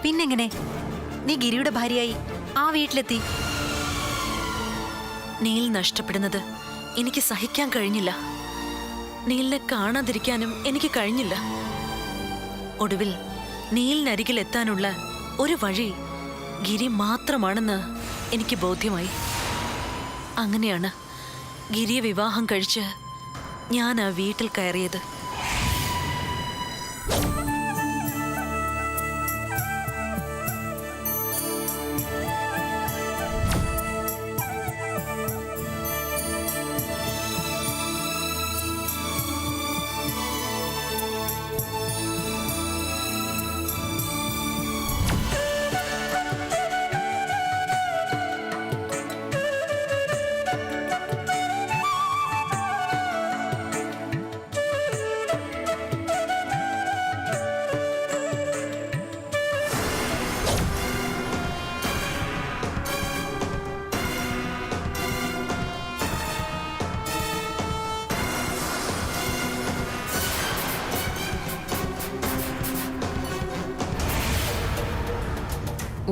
പിന്നെങ്ങനെ നീ ഗിരിയുടെ ഭാര്യയായി ആ വീട്ടിലെത്തി? നീൽ നഷ്ടപ്പെടുന്നത് എനിക്ക് സഹിക്കാൻ കഴിഞ്ഞില്ല. നീലിനെ കാണാതിരിക്കാനും എനിക്ക് കഴിഞ്ഞില്ല. ഒടുവിൽ നീലിനരികിൽ എത്താനുള്ള ഒരു വഴി ഗിരി മാത്രമാണെന്ന് എനിക്ക് ബോധ്യമായി. അങ്ങനെയാണ് ഗിരിയെ വിവാഹം കഴിച്ച് ഞാൻ ആ വീട്ടിൽ കയറിയത്.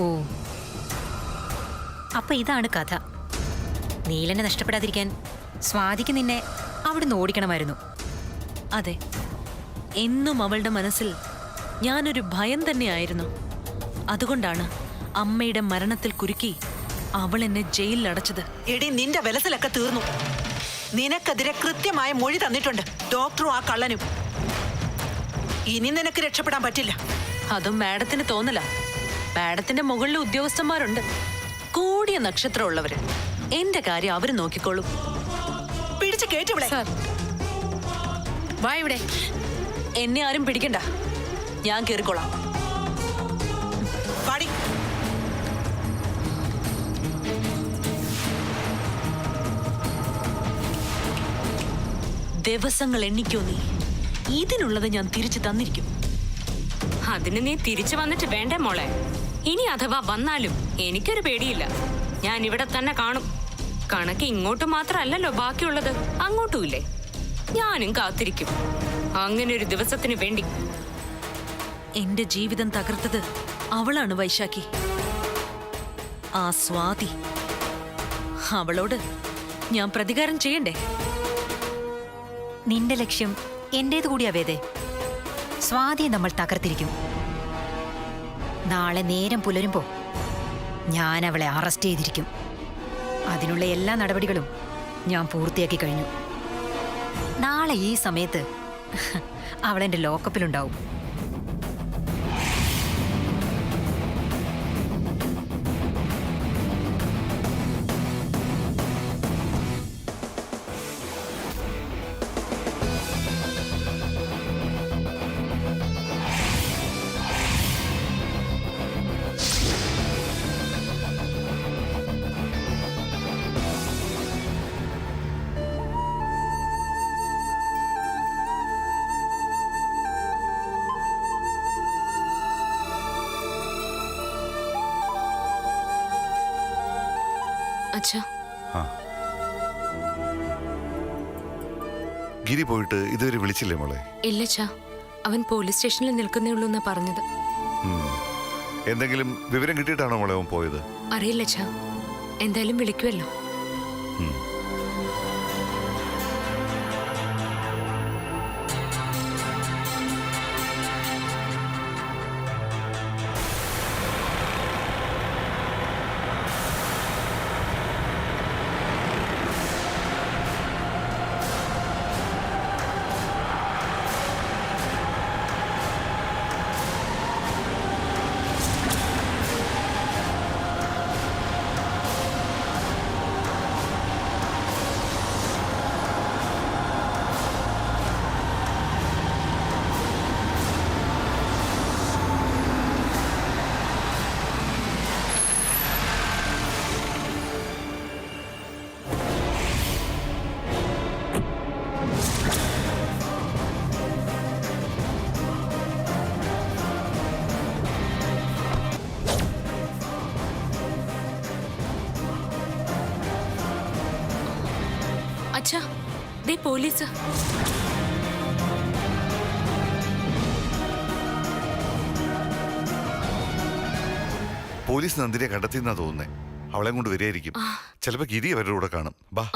ഓ, അപ്പൊ ഇതാണ് കഥ. നീലനെ നഷ്ടപ്പെടാതിരിക്കാൻ സ്വാതിക്ക് നിന്നെ അവിടുന്ന് ഓടിക്കണമായിരുന്നു. അതെ, എന്നും അവളുടെ മനസ്സിൽ ഞാനൊരു ഭയം തന്നെയായിരുന്നു. അതുകൊണ്ടാണ് അമ്മയുടെ മരണത്തിൽ കുരുക്കി അവൾ എന്നെ ജയിലിൽ അടച്ചത്. എടി, നിന്റെ വിലസിലൊക്കെ തീർന്നു. നിനക്കെതിരെ കൃത്യമായ മൊഴി തന്നിട്ടുണ്ട് ഡോക്ടറും ആ കള്ളനും. ഇനി നിനക്ക് രക്ഷപ്പെടാൻ പറ്റില്ല. അതും മാഡത്തിന് തോന്നല. മാഡത്തിന്റെ മുകളിൽ ഉദ്യോഗസ്ഥന്മാരുണ്ട്, കൂടിയ നക്ഷത്രമുള്ളവര്. എന്റെ കാര്യം അവര് നോക്കിക്കോളും. പിടിച്ച് കേട്ടിവിടെ. വാ ഇവിടെ. എന്നെ ആരും പിടിക്കണ്ട, ഞാൻ കേറിക്കോളാം. പാടി. ദിവസങ്ങൾ എണ്ണിക്കോ നീ. ഇതിനുള്ളത് ഞാൻ തിരിച്ചു തന്നിരിക്കും. അതിന് നീ തിരിച്ചു വന്നിട്ട് വേണ്ടേ മോളെ? ഇനി അഥവാ വന്നാലും എനിക്കൊരു പേടിയില്ല. ഞാൻ ഇവിടെ തന്നെ കാണും. കണക്ക് ഇങ്ങോട്ട് മാത്രമല്ലല്ലോ ബാക്കിയുള്ളത്, അങ്ങോട്ടും ഇല്ലേ. ഞാനും കാത്തിരിക്കും അങ്ങനെ ഒരു ദിവസത്തിന് വേണ്ടി. എന്റെ ജീവിതം തകർത്തത് അവളാണ് വൈശാഖി, ആ സ്വാതി. അവളോട് ഞാൻ പ്രതികാരം ചെയ്യണ്ടേ? നിന്റെ ലക്ഷ്യം എന്റേത് കൂടിയാ വേദേ. സ്വാതിയെ നമ്മൾ തകർത്തിരിക്കും. നാളെ നേരം പുലരുമ്പോ ഞാൻ അവളെ അറസ്റ്റ് ചെയ്തിരിക്കും. അതിനുള്ള എല്ലാ നടപടികളും ഞാൻ പൂർത്തിയാക്കി കഴിഞ്ഞു. നാളെ ഈ സമയത്ത് അവളെന്റെ ലോക്കപ്പിലുണ്ടാവും. അച്ഛാ, ഗിരി പോയിട്ട് ഇതുവരെ വിളിച്ചില്ലേ മോളെ? ഇല്ലച്ചാ, അവൻ പോലീസ് സ്റ്റേഷനിൽ നിൽക്കുന്നേ ഉള്ളൂ എന്നാ പറഞ്ഞത്. എന്തെങ്കിലും വിവരം കിട്ടിയിട്ടാണോ മോളെ അവൻ പോയത്? അറിയില്ലച്ചാ, എന്തായാലും വിളിക്കുമല്ലോ. അച്ഛാ, ദേ പോലീസ്. പോലീസ് നന്ദിനിയെ കണ്ടെത്തിയെന്നാ തോന്നുന്നേ. അവളെ കൊണ്ട് വരികയായിരിക്കും. ചിലപ്പോ ഗിരി അവരുടെ കൂടെ കാണും. ബാ.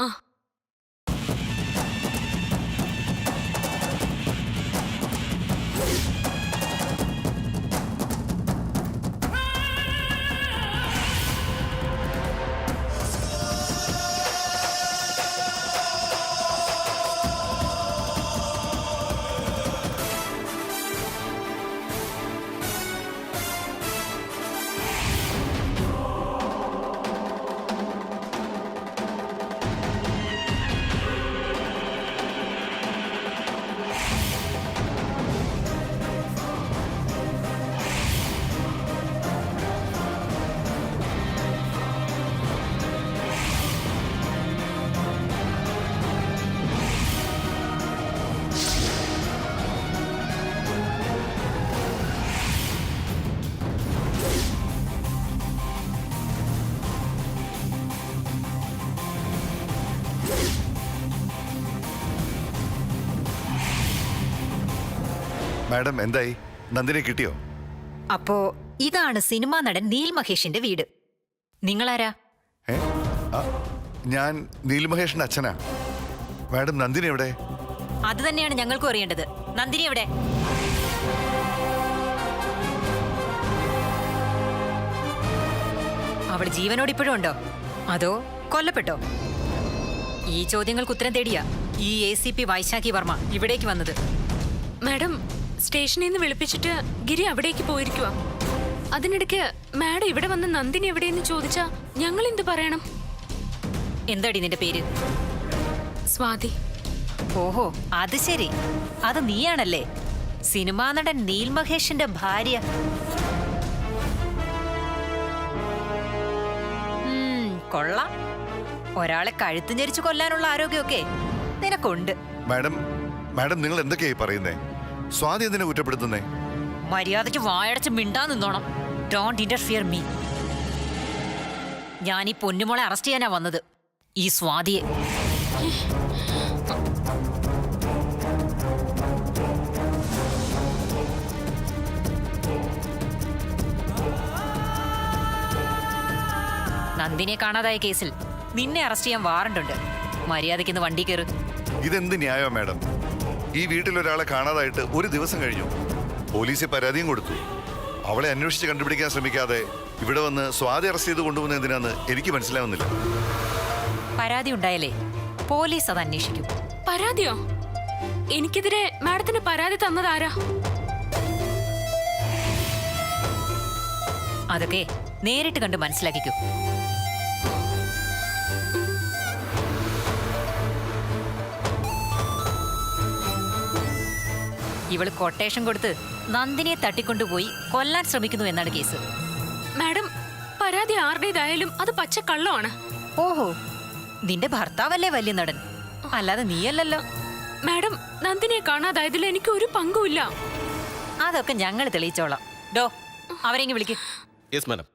മാഡം എന്തായി? നന്ദിനെ കിട്ടിയോ? അപ്പോ ഇതാണ് സിനിമാ നടൻ നീൽ മഹേഷിന്റെ വീട്. നിങ്ങളാരാ? ഏ? ഞാൻ നീൽ മഹേഷിന്റെ അച്ഛനാ. മാഡം നന്ദിനി എവിടെ? അത് തന്നെയാണ് ഞങ്ങൾക്കും അറിയേണ്ടത്. നന്ദിനി എവിടെ? അവൾ ജീവനോട് ഇപ്പോഴും ഉണ്ടോ അതോ കൊല്ലപ്പെട്ടോ? ഈ ചോദ്യങ്ങൾക്ക് ഉത്തരം തേടിയാ ഈ ACP വൈശാഖി വർമ്മ ഇവിടേക്ക് വന്നത്. മാഡം സ്റ്റേഷനിൽ നിന്ന് വിളിപ്പിച്ചിട്ട് ഗിരി അവിടേക്ക് പോയിരിക്കുക. അതിനിടയ്ക്ക് മാഡം ഇവിടെ വന്ന് നന്ദിനി എവിടെയെന്ന് ചോദിച്ചാ ഞങ്ങൾ എന്ത് പറയണം? എന്താടി നിന്റെ പേര്? സ്വാതി. ഓഹോ, അത് ശരി. അത് നീയാണല്ലേ സിനിമാ നടൻ നീൽ മഹേഷിന്റെ ഭാര്യ. കൊള്ളാം. ഒരാളെ കഴുത്തും ഞെരിച്ചു കൊല്ലാനുള്ള ആരോഗ്യമൊക്കെ നിനക്കുണ്ട്. മാഡം മാഡം നിങ്ങൾ എന്തൊക്കെയായി പറയുന്നേ? സ്വാതി എന്തിനെ കുറ്റപ്പെടുത്തുന്നേ? മര്യാദയ്ക്ക് വായടച്ച് മിണ്ടാ നിന്നോണം. Don't interfere me. ഞാൻ ഈ പൊന്നുമോളെ അറസ്റ്റ് ചെയ്യാനാ വന്നത്, ഈ സ്വാതിയെ. നന്ദിനെ കാണാതായ കേസിൽ നിന്നെ അറസ്റ്റ് ചെയ്യാൻ വാറണ്ടുണ്ട്. മര്യാദയ്ക്ക് ഇന്ന് വണ്ടി കയറ്. ഇതെന്ത് ന്യായോ മാഡം? ഈ വീട്ടിൽ ഒരാളെ കാണാതായിട്ട് ഒരു ദിവസം കഴിഞ്ഞു. പോലീസിൽ പരാതിയും കൊടുത്തു. അവളെ അന്വേഷിച്ച് കണ്ടുപിടിക്കാൻ ശ്രമിക്കാതെ ഇവിടെ വന്ന് സ്വാതി അറസ്റ്റ് ചെയ്ത് കൊണ്ടുപോകുന്ന എന്തിനാന്ന് എനിക്ക് മനസ്സിലാവുന്നില്ല. പരാതി ഉണ്ടായാലേ പോലീസ് അത് അന്വേഷിക്കും. പരാതിയോ? എനിക്കെതിരെ മാഡത്തിന് പരാതി തന്നതാരാ? അതൊക്കെ നേരിട്ട് കണ്ട് മനസ്സിലാക്കിക്കൂ. ഇവള് കൊട്ടേഷൻ കൊടുത്ത് നന്ദിനിയെ തട്ടിക്കൊണ്ടുപോയി കൊല്ലാൻ ശ്രമിക്കുന്നു എന്നാണ് കേസ്. മാഡം, പരാതി ആരുടേതായാലും അത് പച്ചക്കള്ളമാണ്. ഓഹോ, നിന്റെ ഭർത്താവല്ലേ വലിയ നടൻ, അല്ലാതെ നീയല്ലല്ലോ. മാഡം, നന്ദിനിയെ കാണാതായതിൽ എനിക്ക് ഒരു പങ്കുമില്ല. അതൊക്കെ ഞങ്ങൾ തെളിയിച്ചോളാം. ഡോ, അവരെങ്ങ് വിളിക്ക്. Yes madam.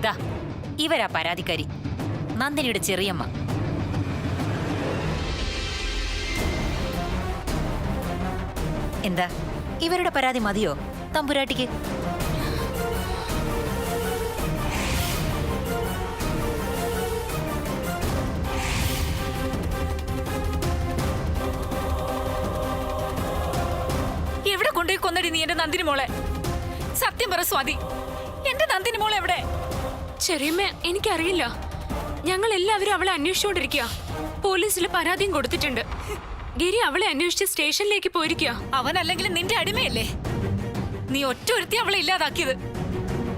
ദാ, ഇവരാ പരാതിക്കാരി, നന്ദിനിയുടെ ചെറിയമ്മ. എന്താ, ഇവരുടെ പരാതി മതിയോ തമ്പുരാട്ടിക്ക്? എവിടെ കൊണ്ടുപോയി കൊന്നടി നീ എന്റെ നന്ദിനി മോളെ? സത്യം പറ സ്വാതി, എന്റെ നന്ദിനി മോളെ എവിടെ? ചെറിയമ്മ, എനിക്കറിയില്ല. ഞങ്ങൾ എല്ലാവരും അവളെ അന്വേഷിച്ചുകൊണ്ടിരിക്കുക. പോലീസിൽ പരാതിയും കൊടുത്തിട്ടുണ്ട്. ഗിരി അവളെ അന്വേഷിച്ച് സ്റ്റേഷനിലേക്ക് പോയിരിക്കുക. അവനല്ലെങ്കിൽ നിന്റെ അടിമയല്ലേ? നീ ഒറ്റ ഒരുത്തി അവളെ ഇല്ലാതാക്കിയത്.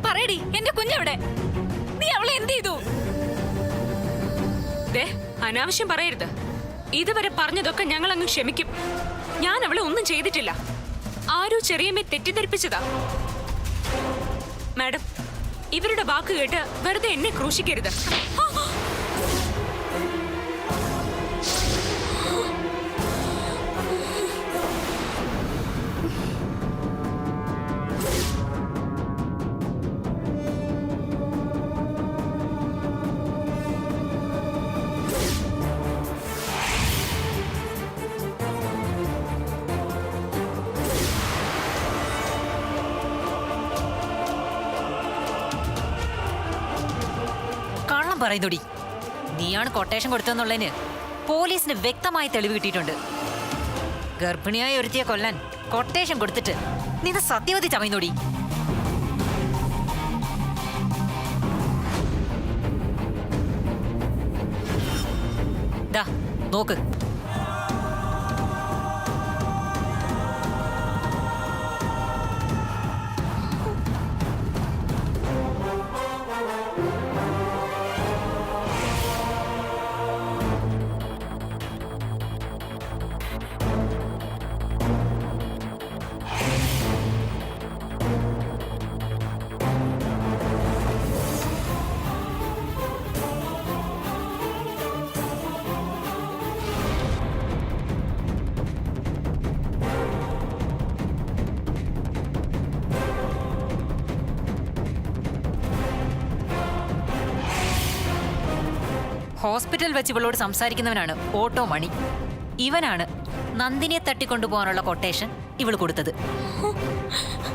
പറയടി, എന്റെ കുഞ്ഞെവിടെ? നീ അവളെ എന്ത് ചെയ്തു? ദേ, അനാവശ്യം പറയരുത്. ഇതുവരെ പറഞ്ഞതൊക്കെ ഞങ്ങൾ അങ്ങ് ക്ഷമിക്കും. ഞാൻ അവളെ ഒന്നും ചെയ്തിട്ടില്ല. ആരോ ചെറിയമ്മയെ തെറ്റിദ്ധരിപ്പിച്ചതാ. മാഡം, ഇവരുടെ വാക്ക് കേട്ട് വെറുതെ എന്നെ ക്രൂശിക്കരുത്. കള്ളം പറയുന്നോടി. നീയാണ് കൊട്ടേഷൻ കൊടുത്തെന്നുള്ളതിന് പോലീസിന് വ്യക്തമായി തെളിവ് കിട്ടിയിട്ടുണ്ട്. ഗർഭിണിയായി ഒരുത്തിയെ കൊല്ലാൻ കൊട്ടേഷൻ കൊടുത്തിട്ട് നീ സത്യവതി ചമയുന്നോടി. ദാ നോക്ക്. ഹോസ്പിറ്റൽ വെച്ച് ഇവളോട് സംസാരിക്കുന്നവനാണ് ഓട്ടോ മണി. ഇവനാണ് നന്ദിനിയെ തട്ടിക്കൊണ്ടുപോകാനുള്ള കൊട്ടേഷൻ ഇവൾ കൊടുത്തത്.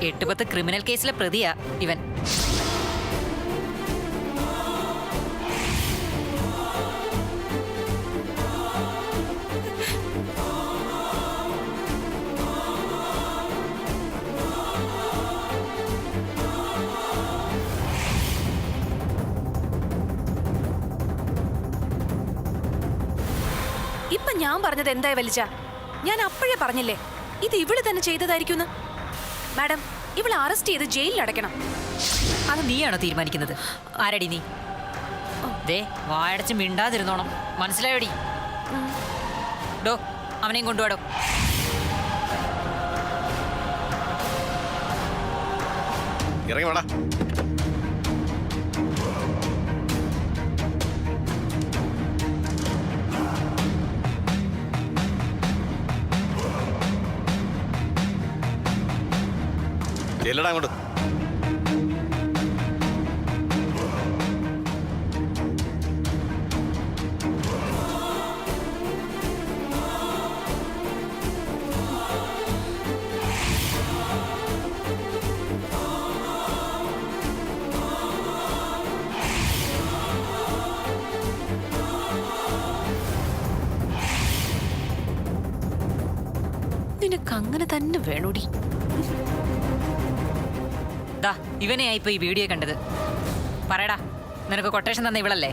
8-10 ക്രിമിനൽ കേസിലെ പ്രതിയാ ഇവൻ. ഇപ്പൊ ഞാൻ പറഞ്ഞത് എന്തായി വലിച്ച? ഞാൻ അപ്പോഴേ പറഞ്ഞില്ലേ ഇത് ഇവള് തന്നെ ചെയ്തതായിരിക്കും. മാഡം, ഇവളെ അറസ്റ്റ് ചെയ്ത് ജയിലിൽ അടയ്ക്കണം. അത് നീയാണോ തീരുമാനിക്കുന്നത്? ആരടി നീ? ദേ വായടച്ച് മിണ്ടാതിരുന്നോണം, മനസ്സിലായോടി? ഡോ അവനെയും കൊണ്ടുപോടോ. ഇറങ്ങി വേടാ. ചെല്ലടാ അങ്ങോട്ട്. നിനക്ക് അങ്ങനെ തന്നെ വേണോടി. ദാ ഇവനെയായിപ്പോ ഈ വീഡിയോ കണ്ടത്. പറയടാ, നിനക്ക് കൊട്ടേഷൻ തന്ന ഇവളല്ലേ?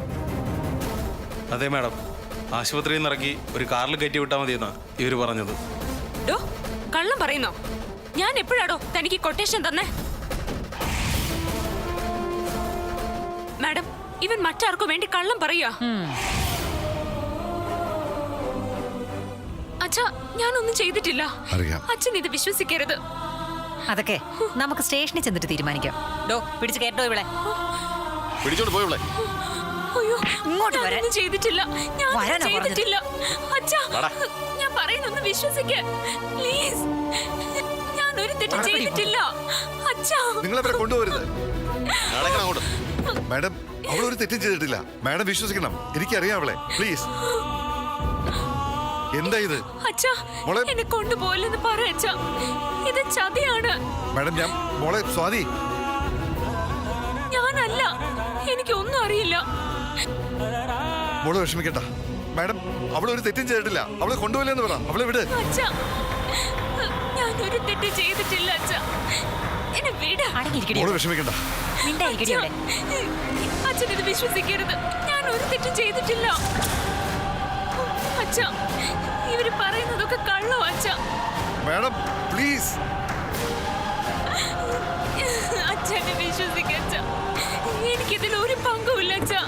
അതെ മാഡം, ആശുപത്രിയിൽ നിന്ന് ഇറക്കി ഒരു കാറിൽ കയറ്റി വിട്ടാൽ മതിയെന്നാ ഇവര് പറഞ്ഞത്. ഡോ, കള്ളം പറയുന്നോ? ഞാൻ എപ്പോഴാടോ തനിക്ക് കൊട്ടേഷൻ തന്നെ? മാഡം, ഇവൻ മറ്റാർക്കോ വേണ്ടി കള്ളം പറയാ. അച്ഛാ, ഞാനൊന്നും ചെയ്തിട്ടില്ല. അറിയാം. അച്ഛൻ ഇത് വിശ്വസിക്കരുത്. അതൊക്കെ നമുക്ക് സ്റ്റേഷനിൽ ചെന്നിട്ട് തീരുമാനിക്കാം. ഡോ പിടിച്ച് കേട്ടോ ഇവളെ. പിടിച്ചോണ്ട് പോയവളെ. അയ്യോ, ഇങ്ങോട്ട് വരാൻ. ഞാനൊന്നും ചെയ്തിട്ടില്ല. ഞാനൊന്നും വരാനാ പറഞ്ഞത്. ചെയ്തിട്ടില്ല. അച്ഛാ, വാടാ. ഞാൻ പറയുന്നൊന്ന് വിശ്വസിക്ക് പ്ലീസ്. ഞാൻ ഒരു തെറ്റ് നടക്കടി. ചെയ്തിട്ടില്ല. അച്ഛാ, നിങ്ങളവരെ കൊണ്ടുപോകരുത്. നടക്കണം അങ്ങോട്ട്. മാഡം, അവൾ ഒരു തെറ്റും ചെയ്തിട്ടില്ല. മാഡം വിശ്വസിക്കണം. എനിക്കറിയാം അവളെ. പ്ലീസ്. എന്താ ഇത്? അച്ഛാ, മോളെ. എന്നെ കൊണ്ടുപോയില്ലെന്ന് പറ അച്ഛാ. ഇത് ചതിയാണ്. മാഡം, ഞാൻ മോളെ സ്വാതി. ഞാനല്ല, എനിക്കൊന്നും അറിയില്ല. മോള് വിഷമിക്കണ്ട. മാഡം, അവൾ ഒരു തെറ്റും ചെയ്തിട്ടില്ല. അവളെ കൊണ്ടുപോയില്ലെന്ന് പറ. അവളെ വിട്. അച്ഛാ, ഞാനൊരു തെറ്റ് ചെയ്തിട്ടില്ല അച്ഛാ. എന്നെ വിട്. അടങ്ങിയിരിക്കടി. മോള് വിഷമിക്കണ്ട. മിണ്ടായിരിക്കടി അവളെ. അച്ഛൻ ഇത് വിശ്വസിക്കരുത്. ഞാൻ ഒരു തെറ്റും ചെയ്തിട്ടില്ല. അച്ഛാ, ഇവര് പറയുന്നതൊക്കെ കള്ളോ അച്ഛാ? Madam please. അച്ഛനെ വിശ്വസിക്കച്ച. എനിക്കിതിൽ ഒരു പങ്കുമില്ല അച്ഛാ.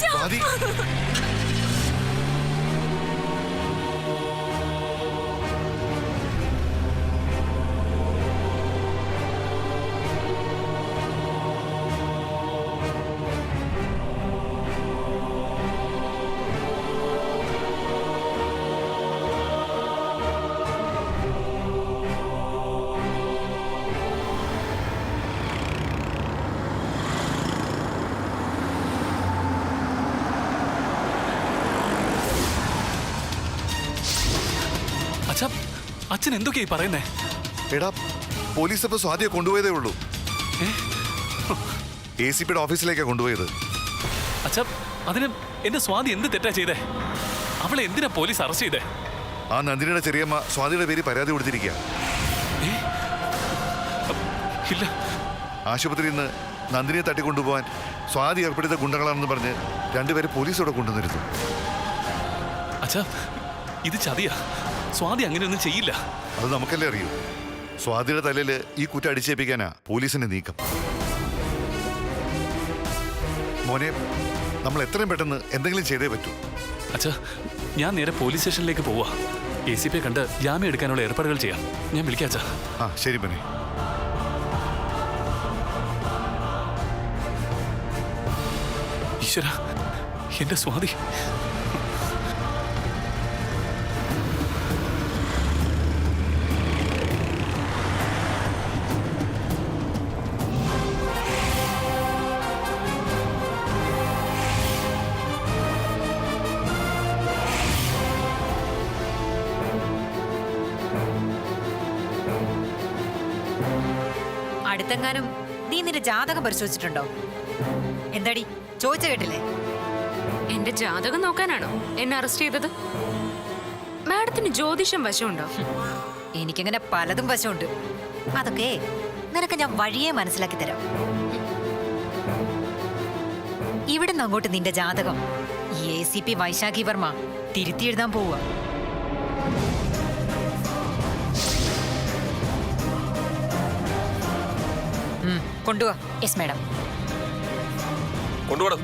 സ്വാതി. അച്ഛാ, അച്ഛൻ എന്തൊക്കെയായി പറയുന്നേ? എടാ, പോലീസ് അപ്പൊ സ്വാതിയെ കൊണ്ടുപോയതേ ഉള്ളൂ. ACPയുടെ ഓഫീസിലേക്കാ കൊണ്ടുപോയത്. അച്ഛാ, അതിന് എന്റെ സ്വാതി എന്ത് തെറ്റാ ചെയ്തേ? അവളെ എന്തിനാ പോലീസ് അറസ്റ്റ് ചെയ്തേ? ആ നന്ദിനിയുടെ ചെറിയമ്മ സ്വാതിയുടെ പേര് പരാതി കൊടുത്തിരിക്കുക. ഇല്ല. ആശുപത്രിയിൽ നിന്ന് നന്ദിനിയെ തട്ടിക്കൊണ്ടുപോകാൻ സ്വാതി ഏർപ്പെടുത്തിയ ഗുണ്ടകളാണെന്ന് പറഞ്ഞ് രണ്ടുപേരെ പോലീസോടെ കൊണ്ടുവന്നിരുന്നു. അച്ഛാ, ഇത് ചതിയാ. സ്വാതി അങ്ങനെയൊന്നും ചെയ്യില്ല. അത് നമുക്കല്ലേ അറിയൂ. സ്വാതിയുടെ തലയിൽ ഈ കുറ്റം അടിച്ചേൽപ്പിക്കാനാ പോലീസിന്റെ നീക്കം. മോനെ, നമ്മൾ എത്രയും പെട്ടെന്ന് എന്തെങ്കിലും ചെയ്തേ പറ്റൂ. അച്ഛാ, ഞാൻ നേരെ പോലീസ് സ്റ്റേഷനിലേക്ക് പോവാ. ACPയെ കണ്ട് ജാമ്യം എടുക്കാനുള്ള ഏർപ്പാടുകൾ ചെയ്യാം. ഞാൻ വിളിക്കാം അച്ഛാ. ആ, ശരി മോനെ. ഈശ്വര, എന്റെ സ്വാതി. അടുത്തെങ്ങാനും നീ നിന്റെ ജാതകം പരിശോധിച്ചിട്ടുണ്ടോ? എന്താടി ചോദിച്ച കേട്ടില്ലേ? എന്റെ ജാതകം നോക്കാനാണോ എന്നെ അറസ്റ്റ് ചെയ്തത്? മാഡത്തിന് ജ്യോതിഷം വശമുണ്ടോ? എനിക്കങ്ങനെ പലതും വശമുണ്ട്. അതൊക്കെ നിനക്ക് ഞാൻ വഴിയെ മനസ്സിലാക്കി തരാം. ഇവിടുന്ന് അങ്ങോട്ട് നിന്റെ ജാതകം ACP വൈശാഖി വർമ്മ തിരുത്തി എഴുതാൻ പോവുക. കൊണ്ടുപോവാ. Yes madam. കൊണ്ടുപോകണം.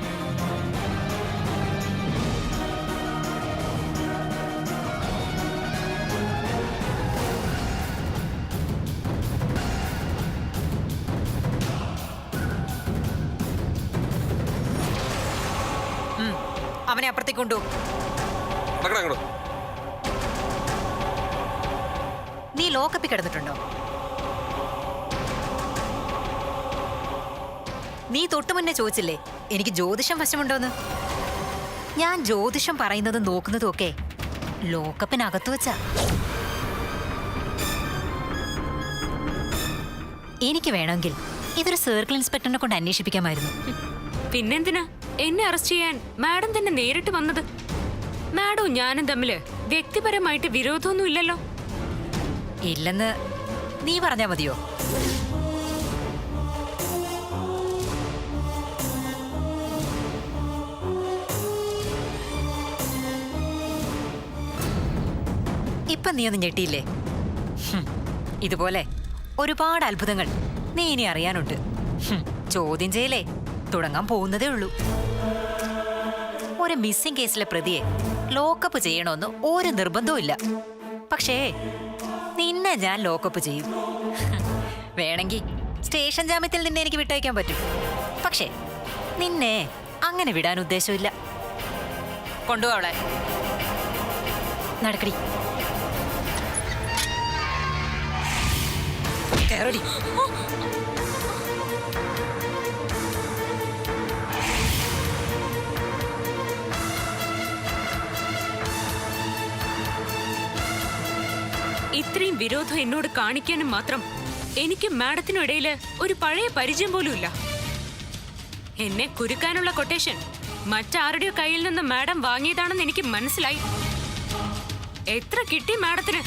അവനെ അപ്പുറത്തേക്ക് കൊണ്ടുപോകും. നീ ലോക്കപ്പിൽ കിടന്നിട്ടുണ്ടോ? നീ തൊട്ടു മുന്നേ ചോദിച്ചില്ലേ എനിക്ക് ജ്യോതിഷം വശമുണ്ടോന്ന്? ഞാൻ ജ്യോതിഷം പറയുന്നതും നോക്കുന്നതും ഒക്കെ ലോക്കപ്പിനകത്ത് വെച്ചാ. എനിക്ക് വേണമെങ്കിൽ ഇതൊരു സർക്കിൾ ഇൻസ്പെക്ടറിനെ കൊണ്ട് അന്വേഷിപ്പിക്കാമായിരുന്നു. പിന്നെന്തിനാ എന്നെ അറസ്റ്റ് ചെയ്യാൻ മാഡം തന്നെ നേരിട്ട് വന്നത്? മാഡവും ഞാനും തമ്മില് വ്യക്തിപരമായിട്ട് വിരോധമൊന്നും ഇല്ലല്ലോ. ഇല്ലെന്ന് നീ പറഞ്ഞാ മതിയോ? ഇപ്പൊ നീ ഒന്ന് ഞെട്ടിയില്ലേ? ഇതുപോലെ ഒരുപാട് അത്ഭുതങ്ങൾ നീ ഇനി അറിയാനുണ്ട്. ചോദ്യം ചെയ്യലേ തുടങ്ങാൻ പോകുന്നതേ ഉള്ളൂ. ഒരു മിസ്സിംഗ് കേസിലെ പ്രതിയെ ലോക്കപ്പ് ചെയ്യണമെന്ന് ഒരു നിർബന്ധവും ഇല്ല. പക്ഷേ നിന്നെ ഞാൻ ലോക്കപ്പ് ചെയ്യും. വേണമെങ്കിൽ സ്റ്റേഷൻ ജാമ്യത്തിൽ നിന്നെ എനിക്ക് വിട്ടയക്കാൻ പറ്റും. പക്ഷേ നിന്നെ അങ്ങനെ വിടാൻ ഉദ്ദേശമില്ല. കൊണ്ടുപോവളെ. നടക്കടി. കേറടി. ഇത്രയും വിരോധം എന്നോട് കാണിക്കാനും മാത്രം എനിക്കും മാഡത്തിനും ഇടയില് ഒരു പഴയ പരിചയം പോലും ഇല്ല. എന്നെ കുരുക്കാനുള്ള കൊട്ടേഷൻ മറ്റാരുടെയോ കയ്യിൽ നിന്ന് മാഡം വാങ്ങിയതാണെന്ന് എനിക്ക് മനസ്സിലായി. എത്ര കിട്ടി മാഡത്തിന്?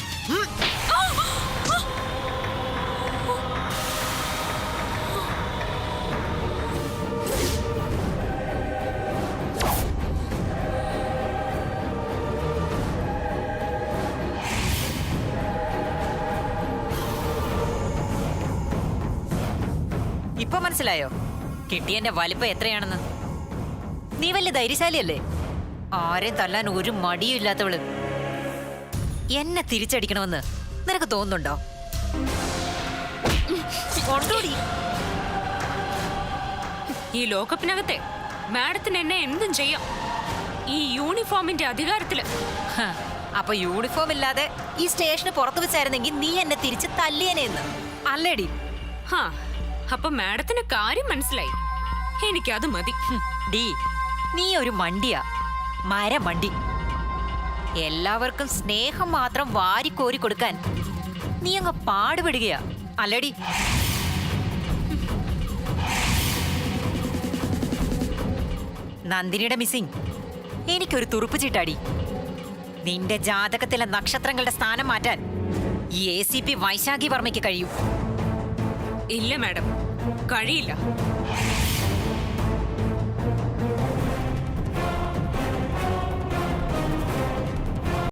ഇപ്പൊ മനസ്സിലായോ കിട്ടിയന്റെ വലിപ്പം എത്രയാണെന്ന്? നീ വലിയ ധൈര്യശാലിയല്ലേ? ആരെയും തല്ലാൻ ഒരു മടിയും ഇല്ലാത്തവള് എന്നെ തിരിച്ചടിക്കണമെന്ന് നിനക്ക് തോന്നുന്നുണ്ടോ? കൊണ്ടോടി. ഈ ലോകപ്പിനകത്തെ മാഡത്തിന് എന്നെ എന്തും ചെയ്യാം. ഈ യൂണിഫോമിന്റെ അധികാരത്തില്. ഹ, അപ്പൊ യൂണിഫോം ഇല്ലാതെ ഈ സ്റ്റേഷന് പുറത്തു വെച്ചായിരുന്നെങ്കിൽ നീ എന്നെ തിരിച്ച് തല്ലിയനെന്ന് അല്ലേടി? ഹാ, അപ്പൊ മാഡത്തിന് കാര്യം മനസ്സിലായി. എനിക്കത് മതി. ഡി, നീ ഒരു മണ്ടിയാ, മരമണ്ടി. എല്ലാവർക്കും സ്നേഹം മാത്രം വാരിക്കോരി കൊടുക്കാൻ നീ അങ്ങ് പാടുപെടുകയാ അല്ലേടി? നന്ദിനിയുടെ മിസ്സിംഗ് എനിക്കൊരു തുറുപ്പ് ചീട്ടാടി. നിന്റെ ജാതകത്തിലെ നക്ഷത്രങ്ങളുടെ സ്ഥാനം മാറ്റാൻ ഈ ACP വൈശാഖി വർമ്മയ്ക്ക് കഴിയും. ഇല്ല മാഡം, കഴിയില്ല.